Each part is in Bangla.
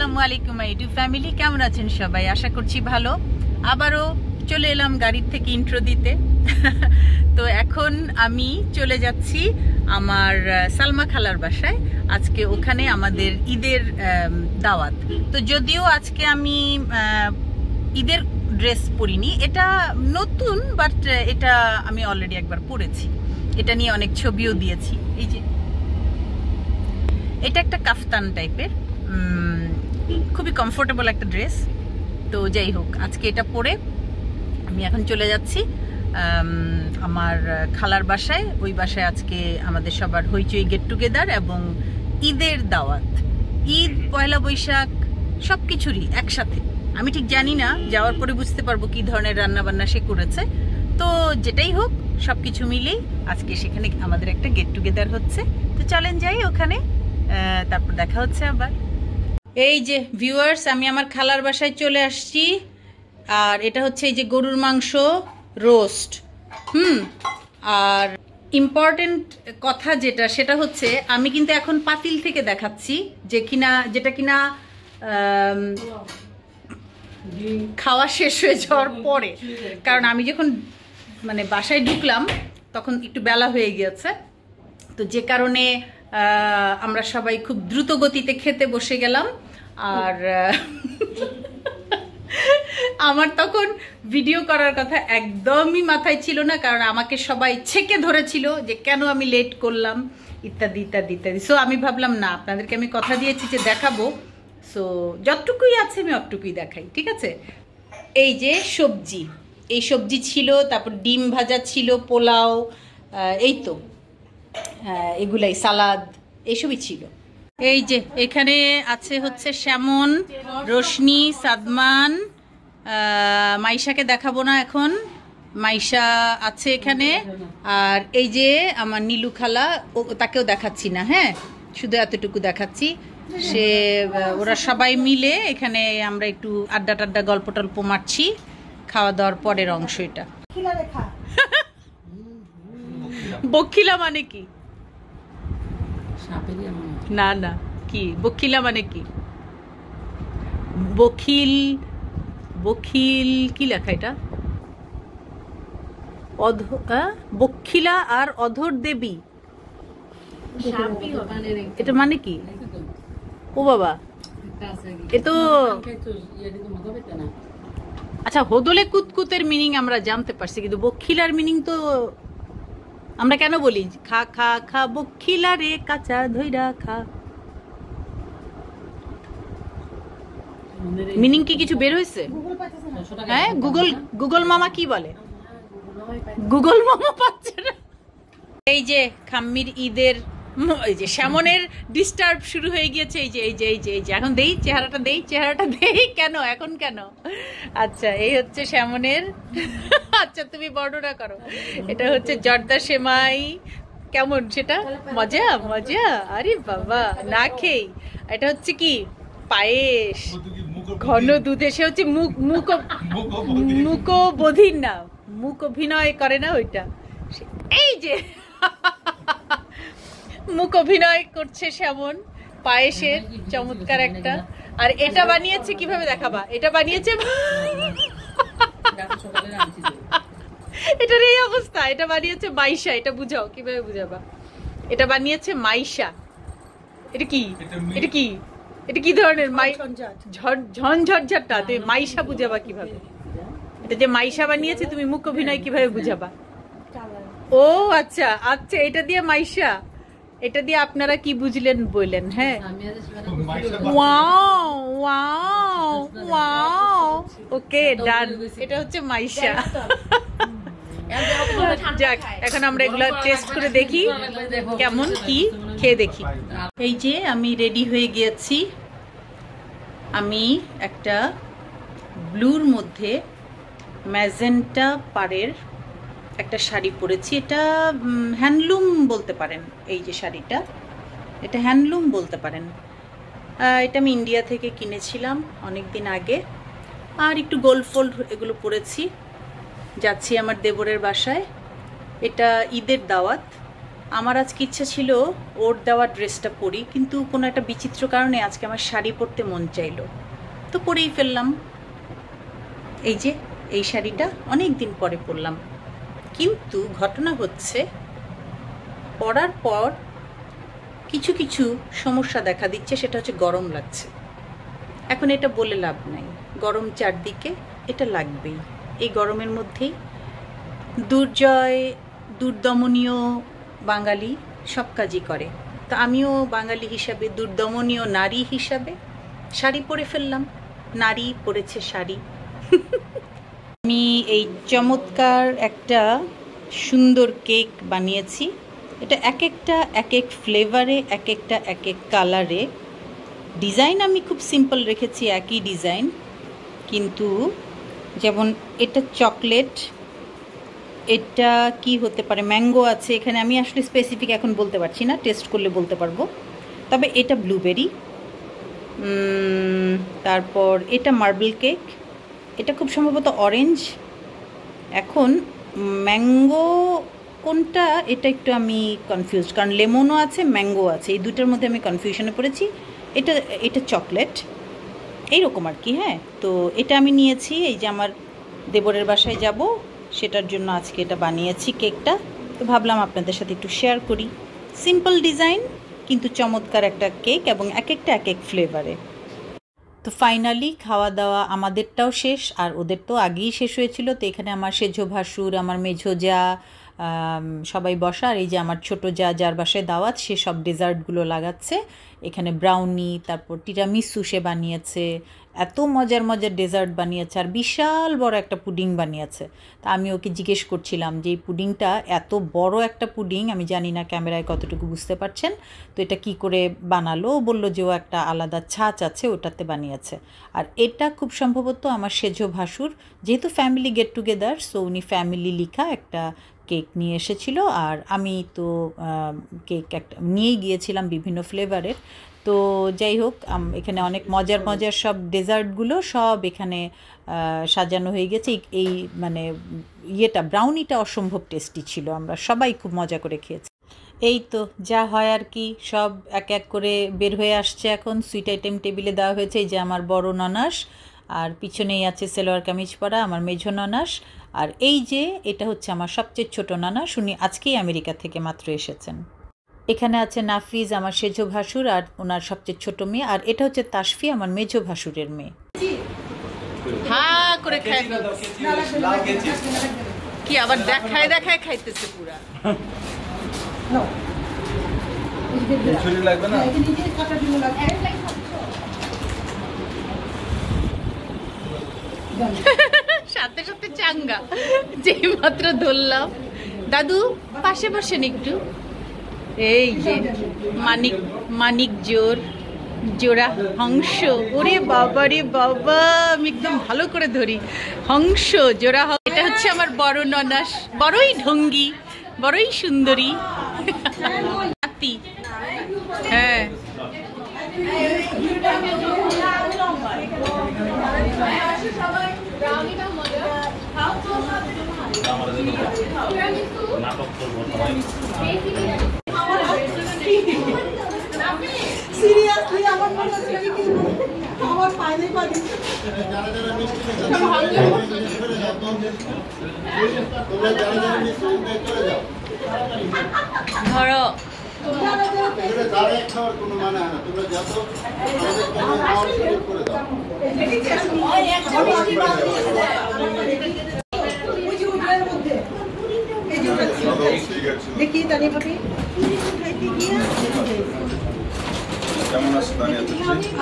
আসসালামু আলাইকুম ইউটিউব ফ্যামিলি, কেমন আছেন সবাই? আশা করছি ভালো। আবারও চলে এলাম গাড়ির থেকে ইন্ট্রো দিতে। তো এখন আমি চলে যাচ্ছি আমার সালমা খালার বাসায়। আজকে ওখানে আমাদের ঈদের দাওয়াত। তো যদিও আজকে আমি ঈদের ড্রেস পরিনি, এটা নতুন, বাট এটা আমি অলরেডি একবার পরেছি। এটা নিয়ে অনেক ছবিও দিয়েছি। এই যে এটা একটা কাফতান টাইপের, খুবই কমফোর্টেবল একটা ড্রেস। তো যাই হোক, আজকে এটা পরে আমি এখন চলে যাচ্ছি আমার খালার বাসায়। ওই বাসায় আজকে আমাদের সবার হইচই গেট টুগেদার এবং ঈদের দাওয়াত। ঈদ, পয়লা বৈশাখ সব কিছুরই একসাথে। আমি ঠিক জানি না, যাওয়ার পরে বুঝতে পারবো কি ধরনের রান্না বান্না সে করেছে। তো যেটাই হোক, সব কিছু মিলেই আজকে সেখানে আমাদের একটা গেট টুগেদার হচ্ছে। তো চলেন যাই ওখানে, তারপর দেখা হচ্ছে আবার। এই যে ভিউয়ার্স, আমি আমার খালার বাসায় চলে আসছি। আর এটা হচ্ছে এই যে গরুর মাংস রোস্ট। আর ইম্পর্টেন্ট কথা সেটা হচ্ছে, আমি কিন্তু এখন পাতিল থেকে দেখাচ্ছি যেটা কিনা খাওয়া শেষ হয়ে যাওয়ার পরে। কারণ আমি যখন বাসায় ঢুকলাম তখন একটু বেলা হয়ে গিয়েছে। তো যে কারণে আমরা সবাই খুব দ্রুত গতিতে খেতে বসে গেলাম। আর আমার তখন ভিডিও করার কথা একদমই মাথায় ছিল না, কারণ আমাকে সবাই ছেকে ধরেছিল যে কেন আমি লেট করলাম, ইত্যাদি ইত্যাদি ইত্যাদি। সো আমি ভাবলাম না, আপনাদেরকে আমি কথা দিয়েছি যে দেখাবো, সো যতটুকুই আছে আমি অতটুকুই দেখাই, ঠিক আছে? এই যে সবজি, এই সবজি ছিল, তারপর ডিম ভাজা ছিল, পোলাও, এই তো এগুলাই, সালাদ, এইসবই ছিল। এই যে এখানে আছে হচ্ছে শ্যামন, রোশনি, সাদমান, মাইশাকে দেখাবো না এখন, মাইশা আছে এখানে। আর এই যে আমার নীলু খালা, তাকেও দেখাচ্ছি না, হ্যাঁ, শুধু এতটুকু দেখাচ্ছি। ওরা সবাই মিলে এখানে আমরা একটু আড্ডা টাড্ডা গল্প টল্প মারছি, খাওয়া দাওয়ার পরের অংশ এটা। বকিলা মানে কি? না না, কি বকিলা মানে কি? বখিল, বখিল কি লেখা এটা? বখিলা আর অধর দেবী, এটা মানে কি? ও বাবা, এ তো আচ্ছা, হদলে কুতকুতের মিনিং আমরা জানতে পারছি, কিন্তু বখিলার মিনিং তো আমরা কেন বলি খা খা খা বখিলা রে কাঁচা ধইরা খা। মিনিং কি কিছু বের হয়েছে? হ্যাঁ, গুগল মামা কি বলে? গুগল মামা পাচ্ছে না। এই যে খাম্মির ঈদের, এই যে শ্যামনের ডিস্টার্ব শুরু হয়ে গিয়েছে। এই যে এই যে এই যে এই যে এখন দেই চেহারাটা, দেই কেন এখন কেন? আচ্ছা, এই হচ্ছে শ্যামনের। আচ্ছা, তুমি বর্ণনা করো। এটা হচ্ছে জর্দা সেমাই, কেমন সেটা? মজা মজা, আরে বাবা, না খেই। এটা হচ্ছে কি পায়েস, ঘন দুধে। সে হচ্ছে মুখ বধির না, মুখ অভিনয় করে না ওইটা। এই যে মুখ অভিনয় করছে শ্যামন, পায়েসের চমৎকার একটা। আর এটা বানিয়েছে কিভাবে দেখাবা? এটা বানিয়েছে, এটার এই অবস্থা, এটা বানিয়েছে মাইশা। এটা বুঝাও, কিভাবে বুঝাবা? এটা বানিয়েছে মাইশা। এটা কি? এটা কি? এটা কি ধরনের ঝঞ্ঝটঝাটটা? তুমি মাইশা বুঝাবা কিভাবে? এটা যে মাইশা বানিয়েছে, তুমি মুখ অভিনয় কিভাবে বুঝাবা? ও আচ্ছা আচ্ছা, এটা দিয়ে মাইশা, এটা দিয়ে আপনারা কি বুঝলেন বললেন? হ্যাঁ, ওয়াও ওয়াও ওয়াও, ওকে ডান। এটা হচ্ছে মাইশা। যাক, এখন আমরা এগুলা টেস্ট করে দেখি কেমন, কি খেয়ে দেখি। এই যে আমি রেডি হয়ে গিয়েছি। আমি একটা ব্লুর মধ্যে ম্যাজেন্টা পাড়ের একটা শাড়ি পরেছি। এটা হ্যান্ডলুম বলতে পারেন। এই যে শাড়িটা, এটা হ্যান্ডলুম বলতে পারেন। এটা আমি ইন্ডিয়া থেকে কিনেছিলাম অনেক দিন আগে। আর একটু গোল্ড ফোল্ড এগুলো পরেছি। যাচ্ছি আমার দেবরের বাসায়। এটা ঈদের দাওয়াত, আমার আজকে ইচ্ছা ছিল ওর দেওয়া ড্রেসটা পরি, কিন্তু কোনো একটা বিচিত্র কারণে আজকে আমার শাড়ি পরতে মন চাইলো, তো পরেই ফেললাম। এই যে এই শাড়িটা অনেক দিন পরে পরলাম, কিন্তু ঘটনা হচ্ছে পরার পর কিছু কিছু সমস্যা দেখা দিচ্ছে, সেটা হচ্ছে গরম লাগছে। এখন এটা বলে লাভ নাই, গরম চারদিকে, এটা লাগবেই। এই গরমের মধ্যেই দুর্জয় দুর্দমনীয় বাঙালি সব কাজই করে, তো আমিও বাঙালি হিসাবে, দুর্দমনীয় নারী হিসাবে শাড়ি পরে ফেললাম। নারী পরেছে শাড়ি। আমি এই চমৎকার একটা সুন্দর কেক বানিয়েছি। এটা এক একটা এক এক ফ্লেভারে, এক একটা এক এক কালারে। ডিজাইন আমি খুব সিম্পল রেখেছি, একই ডিজাইন, কিন্তু যেমন এটা চকলেট, এটা কি হতে পারে, ম্যাঙ্গো আছে এখানে, আমি আসলে স্পেসিফিক এখন বলতে পারছি না, টেস্ট করলে বলতে পারবো। তবে এটা ব্লুবেরি, তারপর এটা মার্বেল কেক, এটা খুব সম্ভবত অরেঞ্জ। এখন ম্যাঙ্গো কোনটা এটা একটু আমি কনফিউজ, কারণ লেমনও আছে ম্যাঙ্গো আছে, এই দুটোর মধ্যে আমি কনফিউশনে পড়েছি। এটা এটা চকলেট এইরকম আর কি। হ্যাঁ, তো এটা আমি নিয়েছি, এই যে আমার দেবরের বাসায় যাব সেটার জন্য আজকে এটা বানিয়েছি কেকটা, তো ভাবলাম আপনাদের সাথে একটু শেয়ার করি। সিম্পল ডিজাইন কিন্তু চমৎকার একটা কেক, এবং এক একটা এক এক ফ্লেভারে। তো ফাইনালি খাওয়া দাওয়া আমাদেরটাও শেষ, আর ওদের তো আগেই শেষ হয়েছিল। তো এখানে আমার সেজো ভাসুর, আমার মেঝো যা, সবাই বসা, আর এই যে আমার ছোটো যা, যার বাসায় দাওয়াত, সে সব ডেজার্টগুলো লাগাচ্ছে। এখানে ব্রাউনি, তারপর টিরামিসু সে বানিয়েছে, এত মজার মজার ডেজার্ট বানিয়েছে, আর বিশাল বড় একটা পুডিং বানিয়েছে। তা আমি ওকে জিজ্ঞেস করছিলাম যে এই পুডিংটা, এত বড় একটা পুডিং, আমি জানি না ক্যামেরায় কতটুকু বুঝতে পারছেন, তো এটা কি করে বানালো। ও বললো যে ও একটা আলাদা ছাঁচ আছে ওটাতে বানিয়েছে। আর এটা খুব সম্ভবত আমার সেজো ভাসুর, যেহেতু ফ্যামিলি গেট টুগেদার, সো উনি ফ্যামিলি লিখা একটা কেক নিয়ে এসেছিল। আর আমি তো কেক একটা নিয়েই গিয়েছিলাম বিভিন্ন ফ্লেভারের। তো যাই হোক, এখানে অনেক মজার মজার সব ডেজার্টগুলো সব এখানে সাজানো হয়ে গেছে। এই মানে ইয়েটা, ব্রাউনিটা অসম্ভব টেস্টি ছিল, আমরা সবাই খুব মজা করে খেয়েছি। এই তো যা হয় আর কি, সব এক এক করে বের হয়ে আসছে। এখন সুইট আইটেম টেবিলে দেওয়া হয়েছে, এই যে আমার বড় ননাস, আর পিছনেই আছে সেলোয়ার কামিজ পরা আমার মেঝো ননাস, আর এই যে এটা হচ্ছে আমার সবচেয়ে ছোট ননাস, উনি আজকেই আমেরিকা থেকে মাত্র এসেছেন। এখানে আছে নাফিজ, আমার সেজো ভাসুর, আর ওনার সবচেয়ে ছোট মেয়ে, আর এটা হচ্ছে তাসফি, আমার মেঝো ভাসুরের মেয়ে। হ্যাঁ করে খায় কি আবার দেখায় দেখায় খাইতেছে পুরা। লাগবে না, সাথে সাথে চাঙ্গা, যেই মাত্র ধরলাম। দাদু পাশে বসেন একটু। এই যে মানিক জোড়া হংস, ওরে বাবা রে বাবা, আমি একদম ভালো করে ধরি, হংস জোড়া। এটা হচ্ছে আমার বড় ননাস, বড়ই ঢঙ্গি, বড়ই সুন্দরী নাতি। হ্যাঁ সিরিয়াসলি আমার মনে হচ্ছে কি আমার পাইলে পারি যারা যারা মিষ্টি চলে যাও, তোমরা যারা যারা মিষ্টি চলে যাও, ধরো যারা এক খাওয়ার কোনো মানে হয় না, তোমরা যত করে দাও। দেখি দাঁড়িয়ে ভাবি কেমন আছে, দাঁড়িয়ে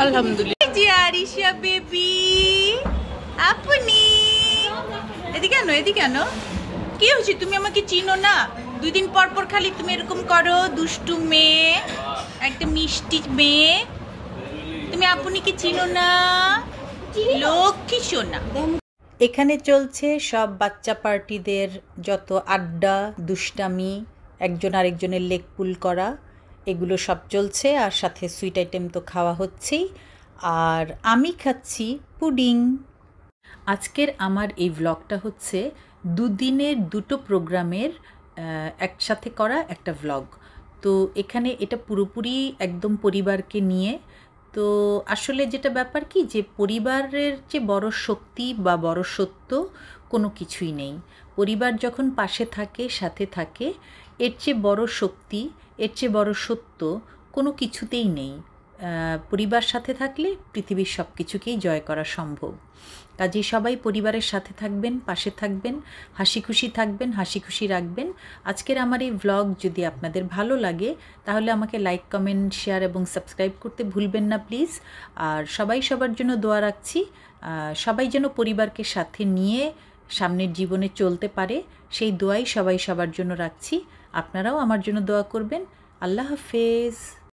আলহামদুলিল্লাহ। জি আরিশা বেবি, আপনি এদিকে আনো, এদিকে আনো। কি হয়েছে, তুমি আমাকে চিনো না? 2 দিন পর পর খালি তুমি এরকম করো, দুষ্টু মেয়ে, একটা মিষ্টি মেয়ে, তুমি আপনি কি চিনো না? লক্ষ্মী সোনা। এখানে চলছে সব বাচ্চা পার্টিদের যত আড্ডা, দুষ্টামি, একজন আরেকজনের লেগ পুল করা, এগুলো সব চলছে। আর সাথে সুইট আইটেম তো খাওয়া হচ্ছেই, আর আমি খাচ্ছি পুডিং। আজকের আমার এই ভ্লগটা হচ্ছে 2 দিনের 2টো প্রোগ্রামের একসাথে করা একটা ভ্লগ। তো এখানে এটা পুরোপুরি একদম পরিবারকে নিয়ে। তো আসলে যেটা ব্যাপার কি, যে পরিবারের যে বড় শক্তি বা বড় সত্য কোনো কিছুই নেই। পরিবার যখন পাশে থাকে, সাথে থাকে, এর চেয়ে বড় শক্তি, এর চেয়ে বড় সত্য কোনো কিছুতেই নেই। পরিবার সাথে থাকলে পৃথিবীর সব কিছুকেই জয় করা সম্ভব। কাজেই সবাই পরিবারের সাথে থাকবেন, পাশে থাকবেন, হাসি খুশি থাকবেন, হাসি খুশি রাখবেন। আজকের আমার এই ভ্লগ যদি আপনাদের ভালো লাগে তাহলে আমাকে লাইক, কমেন্ট, শেয়ার এবং সাবস্ক্রাইব করতে ভুলবেন না প্লিজ। আর সবাই সবার জন্য দোয়া রাখছি, সবাই যেন পরিবারকে সাথে নিয়ে সামনের জীবনে চলতে পারে, সেই দোয়াই সবাই সবার জন্য রাখছি। আপনারাও আমার জন্য দোয়া করবেন। আল্লাহ হাফেজ।